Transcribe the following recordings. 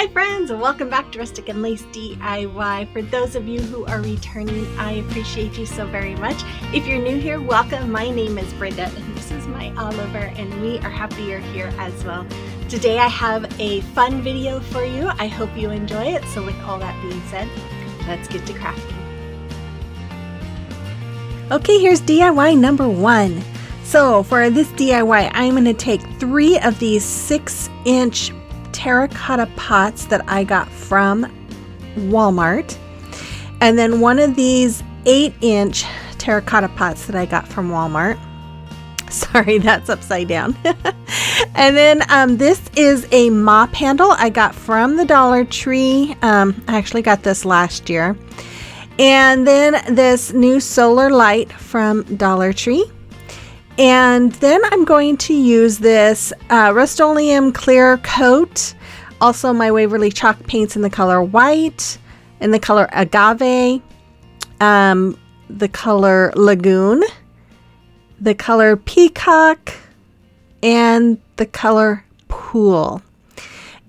Hi friends, and welcome back to Rustic and Lace DIY. For those of you who are returning, I appreciate you so very much. If you're new here, welcome. My name is Brenda and this is my Oliver, and we are happy you're here as well. Today I have a fun video for you. I hope you enjoy it. So with all that being said, let's get to crafting. Okay, here's DIY number 1. So for this DIY, I'm going to take 3 of these 6-inch terracotta pots that I got from Walmart, and then one of these 8-inch terracotta pots that I got from Walmart. Sorry, that's upside down. And then this is a mop handle I got from the Dollar Tree. I actually got this last year. And then this new solar light from Dollar Tree. And then I'm going to use this Rustoleum clear coat, also my Waverly chalk paints in the color white, in the color Agave, the color Lagoon, the color Peacock, and the color Pool.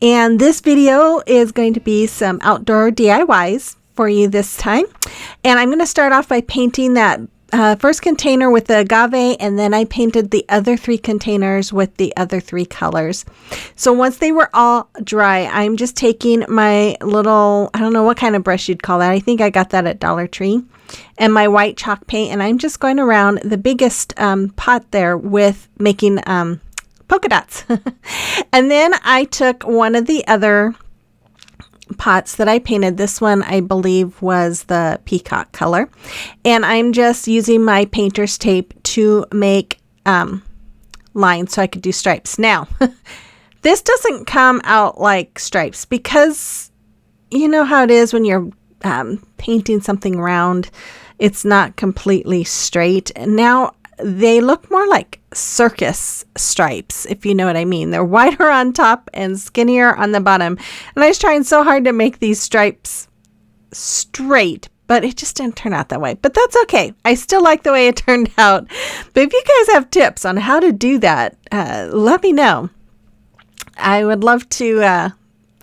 And this video is going to be some outdoor DIYs for you this time. And I'm going to start off by painting that first container with the agave, and then I painted the other 3 containers with the other 3 colors. So once they were all dry, I'm just taking my little, I don't know what kind of brush you'd call that. I think I got that at Dollar Tree, and my white chalk paint, and I'm just going around the biggest pot there with making polka dots. And then I took one of the other pots that I painted. This one I believe was the peacock color, and I'm just using my painter's tape to make lines so I could do stripes. Now this doesn't come out like stripes because you know how it is when you're painting something round, it's not completely straight, and now they look more like circus stripes, if you know what I mean. They're wider on top and skinnier on the bottom. And I was trying so hard to make these stripes straight, but it just didn't turn out that way. But that's okay. I still like the way it turned out. But if you guys have tips on how to do that, let me know. I would love to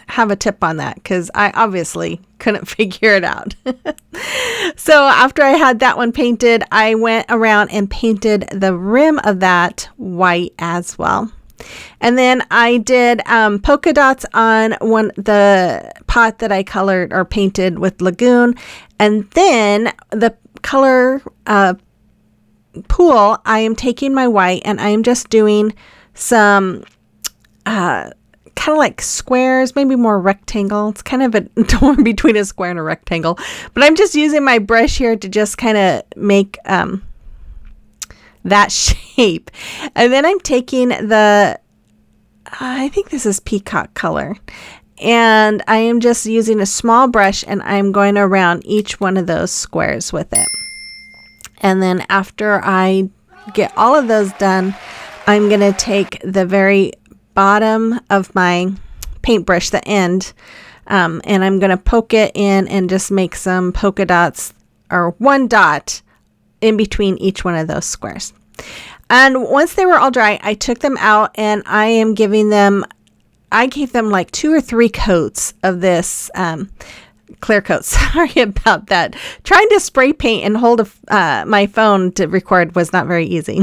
have a tip on that because I obviously couldn't figure it out. So after I had that one painted, I went around and painted the rim of that white as well. And then I did polka dots on the pot that I colored or painted with Lagoon. And then the color Pool, I am taking my white and I am just doing some kind of like squares, maybe more rectangle. It's kind of a torn between a square and a rectangle, but I'm just using my brush here to just kind of make that shape. And then I'm taking the I think this is peacock color, and I am just using a small brush and I'm going around each one of those squares with it. And then after I get all of those done, I'm going to take the very bottom of my paintbrush, the end, and I'm going to poke it in and just make some polka dots or one dot in between each one of those squares. And once they were all dry, I took them out and I gave them like 2 or 3 coats of this clear coat. Sorry about that. Trying to spray paint and hold my phone to record was not very easy.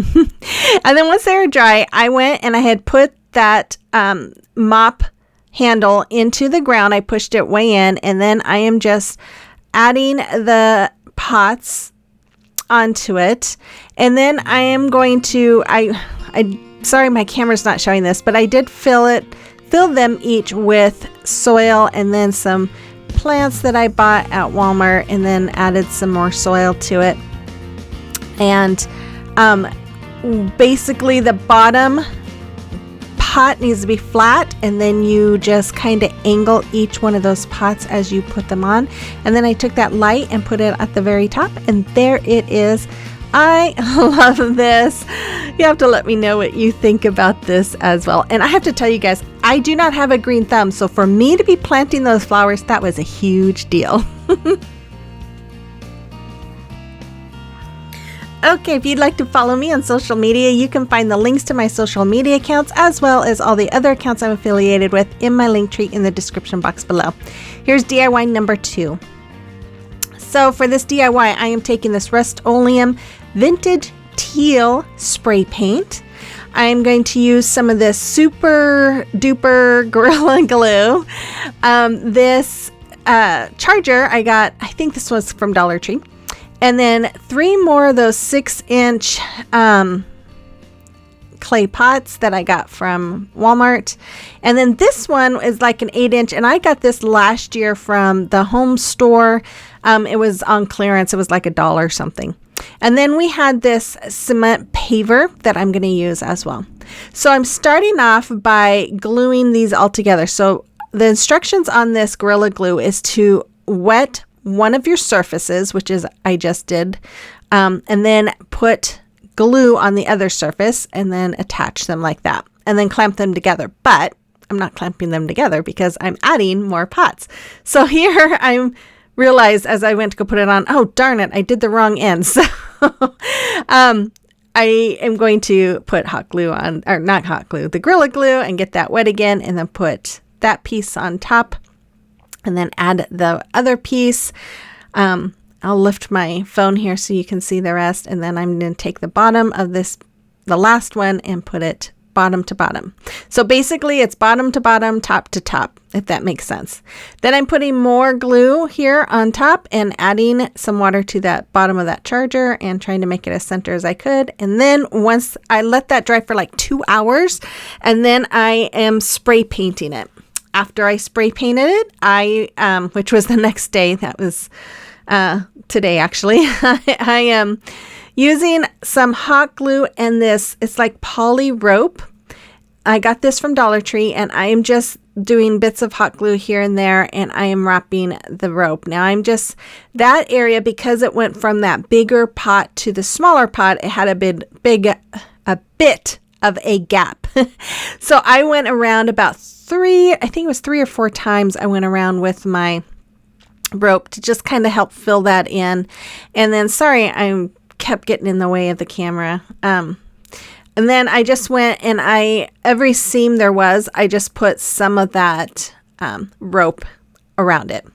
And then once they were dry, I went and I had put that mop handle into the ground. I pushed it way in, and then I am just adding the pots onto it. And then I am going to, sorry my camera's not showing this, but I did fill them each with soil and then some plants that I bought at Walmart, and then added some more soil to it. And basically the bottom pot needs to be flat, and then you just kind of angle each one of those pots as you put them on. And then I took that light and put it at the very top, and there it is. I love this. You have to let me know what you think about this as well. And I have to tell you guys, I do not have a green thumb, so for me to be planting those flowers, that was a huge deal. Okay, if you'd like to follow me on social media, you can find the links to my social media accounts as well as all the other accounts I'm affiliated with in my link tree in the description box below. Here's DIY number 2. So for this DIY, I am taking this Rustoleum Vintage Teal spray paint. I'm going to use some of this super duper Gorilla Glue. This charger I got, I think this was from Dollar Tree. And then 3 more of those 6-inch clay pots that I got from Walmart. And then this one is like an 8-inch, and I got this last year from the home store. It was on clearance. It was like $1 something. And then we had this cement paver that I'm going to use as well. So I'm starting off by gluing these all together. So the instructions on this Gorilla Glue is to wet one of your surfaces, which is I just did, and then put glue on the other surface and then attach them like that and then clamp them together. But I'm not clamping them together because I'm adding more pots. So here I'm realized as I went to go put it on, oh darn it, I did the wrong end. So I am going to put hot glue on, or not hot glue, the Gorilla Glue, and get that wet again, and then put that piece on top and then add the other piece. I'll lift my phone here so you can see the rest, and then I'm going to take the bottom of this, the last one, and put it bottom to bottom. So basically it's bottom to bottom, top to top, if that makes sense. Then I'm putting more glue here on top and adding some water to that bottom of that charger and trying to make it as center as I could. And then once I let that dry for like 2 hours, and then I am spray painting it. After I spray painted it, I which was the next day, that was today actually, I am using some hot glue and this, it's like poly rope. I got this from Dollar Tree, and I am just doing bits of hot glue here and there, and I am wrapping the rope. Now I'm just, that area, because it went from that bigger pot to the smaller pot, it had a bit of a gap. So I went around about 3 or 4 times I went around with my rope to just kind of help fill that in. And then, sorry, I kept getting in the way of the camera. And then I just went and every seam there was, I just put some of that rope around it.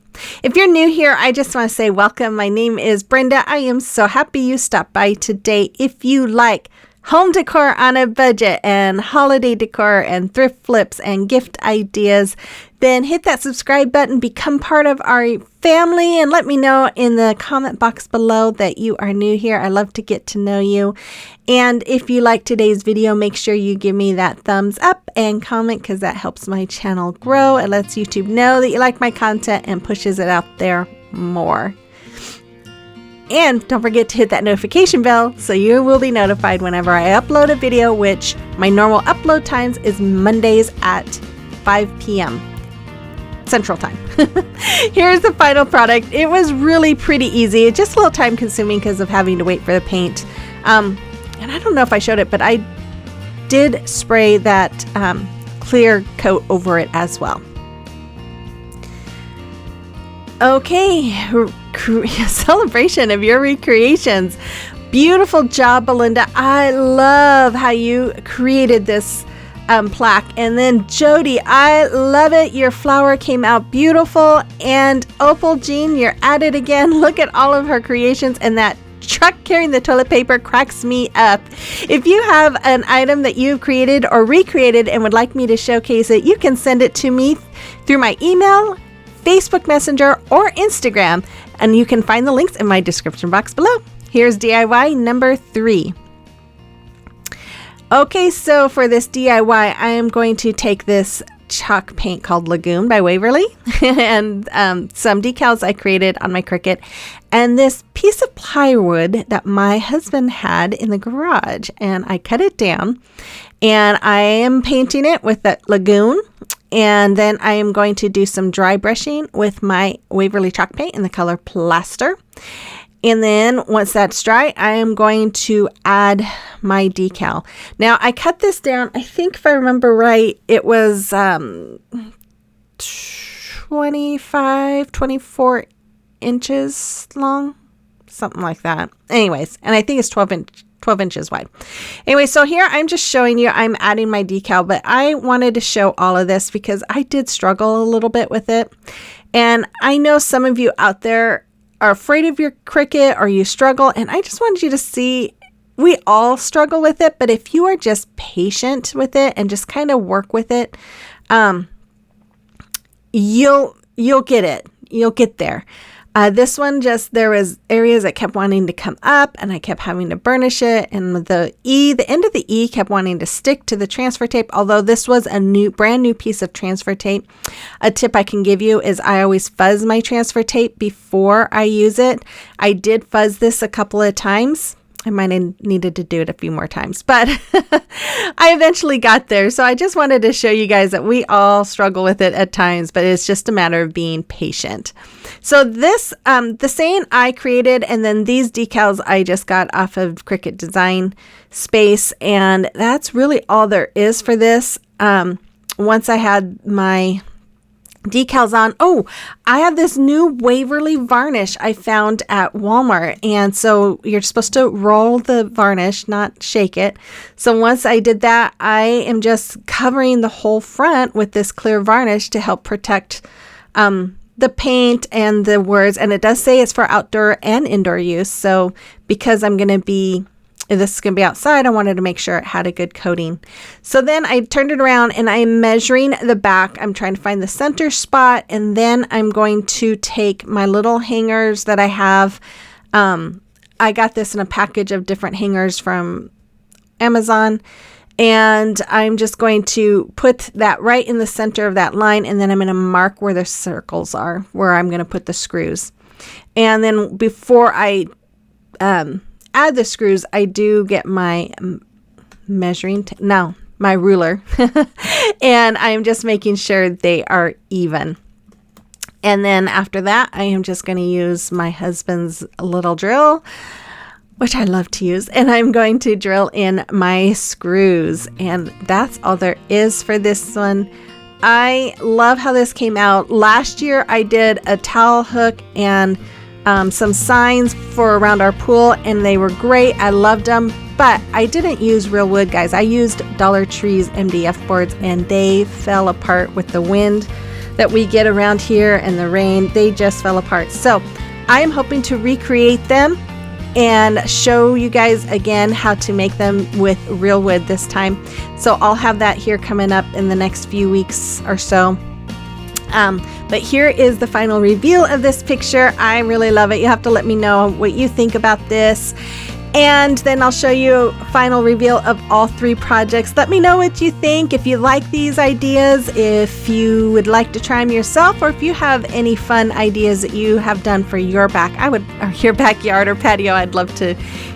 If you're new here, I just want to say welcome. My name is Brenda. I am so happy you stopped by today. If you like home decor on a budget and holiday decor and thrift flips and gift ideas, then hit that subscribe button, become part of our family, and let me know in the comment box below that you are new here. I love to get to know you. And if you like today's video, make sure you give me that thumbs up and comment, because that helps my channel grow. It lets YouTube know that you like my content and pushes it out there more. And don't forget to hit that notification bell so you will be notified whenever I upload a video, which my normal upload times is Mondays at 5 p.m. Central Time. Here's the final product. It was really pretty easy. It's just a little time consuming because of having to wait for the paint. And I don't know if I showed it, but I did spray that clear coat over it as well. Okay, celebration of your recreations. Beautiful job, Belinda. I love how you created this plaque. And then Jody, I love it. Your flower came out beautiful. And Opal Jean, you're at it again. Look at all of her creations, and that truck carrying the toilet paper cracks me up. If you have an item that you've created or recreated and would like me to showcase it, you can send it to me through my email, Facebook Messenger, or Instagram, and you can find the links in my description box below. Here's DIY number 3. Okay, so for this DIY, I am going to take this chalk paint called Lagoon by Waverly and some decals I created on my Cricut, and this piece of plywood that my husband had in the garage, and I cut it down, and I am painting it with that Lagoon. And then I am going to do some dry brushing with my Waverly chalk paint in the color Plaster. And then once that's dry, I am going to add my decal. Now I cut this down, I think if I remember right, it was 24 inches long, something like that. Anyways, and I think it's 12 inches wide. Anyway, so here I'm just showing you, I'm adding my decal, but I wanted to show all of this because I did struggle a little bit with it. And I know some of you out there are afraid of your Cricut or you struggle, and I just wanted you to see we all struggle with it, but if you are just patient with it and just kind of work with it, you'll get it. You'll get there. This one there was areas that kept wanting to come up and I kept having to burnish it, and the end of the E kept wanting to stick to the transfer tape, although this was a brand new piece of transfer tape. A tip I can give you is I always fuzz my transfer tape before I use it. I did fuzz this a couple of times. I might have needed to do it a few more times, but I eventually got there. So I just wanted to show you guys that we all struggle with it at times, but it's just a matter of being patient. So this, the saying I created, and then these decals I just got off of Cricut Design Space, and that's really all there is for this. Once I had my decals on. Oh, I have this new Waverly varnish I found at Walmart. And so you're supposed to roll the varnish, not shake it. So once I did that, I am just covering the whole front with this clear varnish to help protect the paint and the words. And it does say it's for outdoor and indoor use. So because this is going to be outside, I wanted to make sure it had a good coating. So then I turned it around and I'm measuring the back. I'm trying to find the center spot, and then I'm going to take my little hangers that I have. I got this in a package of different hangers from Amazon, and I'm just going to put that right in the center of that line, and then I'm going to mark where the circles are, where I'm going to put the screws. And then before I add the screws, I do get my my ruler, and I'm just making sure they are even. And then after that, I am just going to use my husband's little drill, which I love to use, and I'm going to drill in my screws. And that's all there is for this one. I love how this came out. Last year, I did a towel hook and some signs for around our pool, and they were great. I loved them, but I didn't use real wood, guys. I used Dollar Tree's MDF boards, and they fell apart with the wind that we get around here and the rain. They just fell apart. So I am hoping to recreate them and show you guys again how to make them with real wood this time. So I'll have that here coming up in the next few weeks or so. But here is the final reveal of this picture. I really love it. You have to let me know what you think about this. And then I'll show you a final reveal of all three projects. Let me know what you think. If you like these ideas, if you would like to try them yourself, or if you have any fun ideas that you have done for your your backyard or patio, I'd love to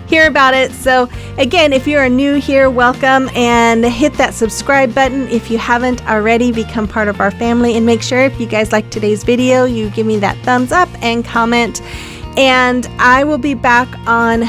hear about it. So again, if you are new here, welcome, and hit that subscribe button. If you haven't already, become part of our family, and make sure if you guys like today's video, you give me that thumbs up and comment. And I will be back on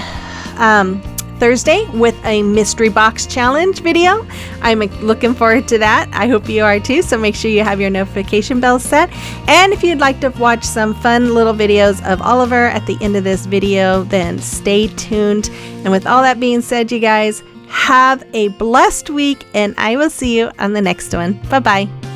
Thursday with a mystery box challenge video. I'm looking forward to that. I hope you are too, so make sure you have your notification bell set. And if you'd like to watch some fun little videos of Oliver at the end of this video, then stay tuned. And with all that being said, you guys, have a blessed week, and I will see you on the next one. Bye-bye.